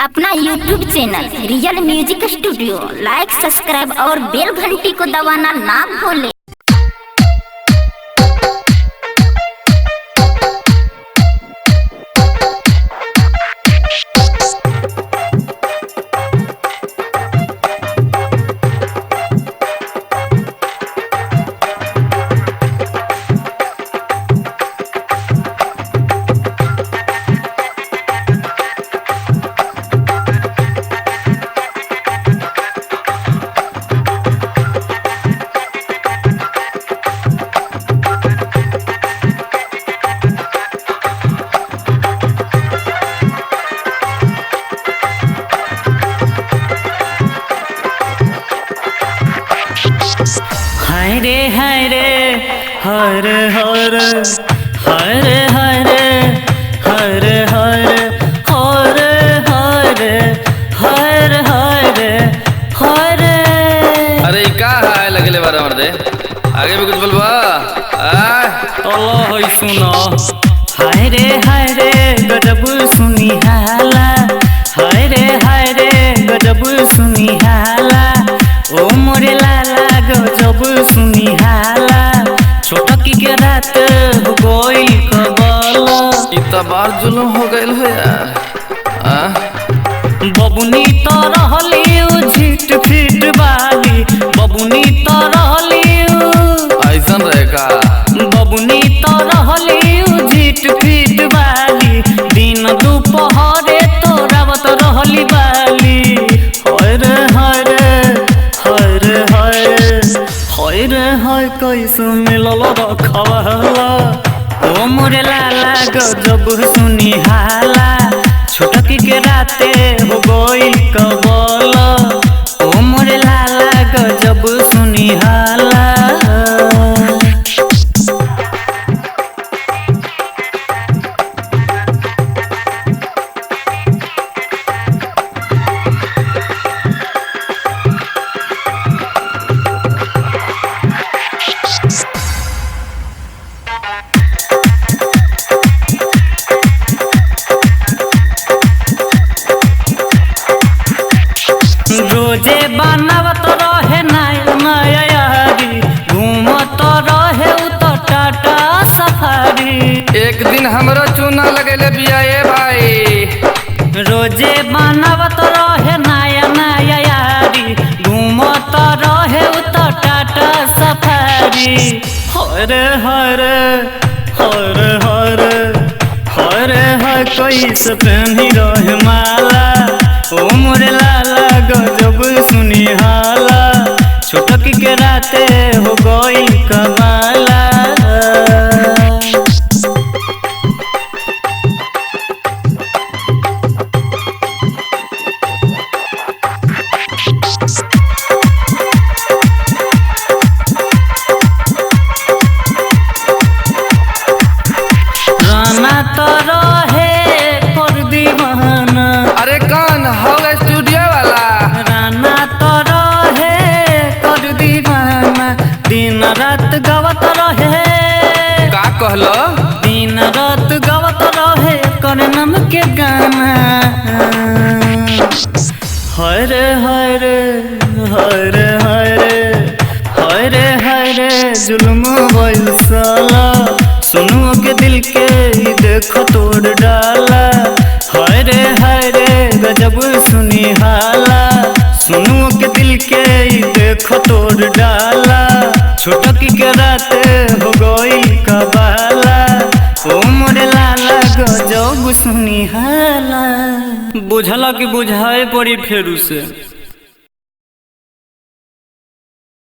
अपना YouTube channel real music studio like subscribe और bell घंटी को दबाना ना भूलें। हाय रे हर हर हर हर हर हर हर हर हर हर। अरे का है लगले बारे मर्दे आगे भी कुछ बोलबा अल्लाह सुनो। हाय रे गजब सुनी हाला। हाय रे गजब सुनी हाला। ओ मोरे लाला गजब सुनी हाला। छोटकी के रात हो गई कबल। इतना बार जुल्म हो गइल हो यार। बबुनी तो रहली झिट फिट वाली। बबुनी तो रहली ऐसन रहे का। बबुनी तो रहली झिट फिट वाली। दिन दोपहरे तो रावत रहली बाली। हाय कैसे मिलल रखवाला। ओ मोरे लाला गजब सुनी हाला। छोटकी के राते हो गइल कबल। ओ मोरे लाला गजब सुनी हाला। रोजे बनावत रहे नया यारी। घूमत रहे तो टाटा सफारी। एक दिन हमरो चूना लगेले बिया ए भाई। रोजे बनावत रहे नया यारी। घूमत रहे तो टाटा सफारी। हर हर हर हर हर हर कैसे पहनी रहे माला। ओ मोरे लाला गजब सुनी हाला। छोटकी के राते हो गई कमाला। राना तो रहे कर दीवाना। अरे कौन हो स्टूडियो वाला। राना तो रहे कर दीवाना। दिन रात गवत रहे। का कहलो। दिन रात गवत रहे कर नम के गाना। हर हर हर हर हर हर जुल्म भइल साला। सुनो के दिल के ही देखो तोड़ डाला। हाय रे गजब सुनी हाला। सुनो के दिल के ही देखो तोड़ डाला। छोटकी के रात हो गई कबाला। ओ मोरे लाला गजब सुनी हाला। बुझला कि बुझाए पड़ी फेरू से।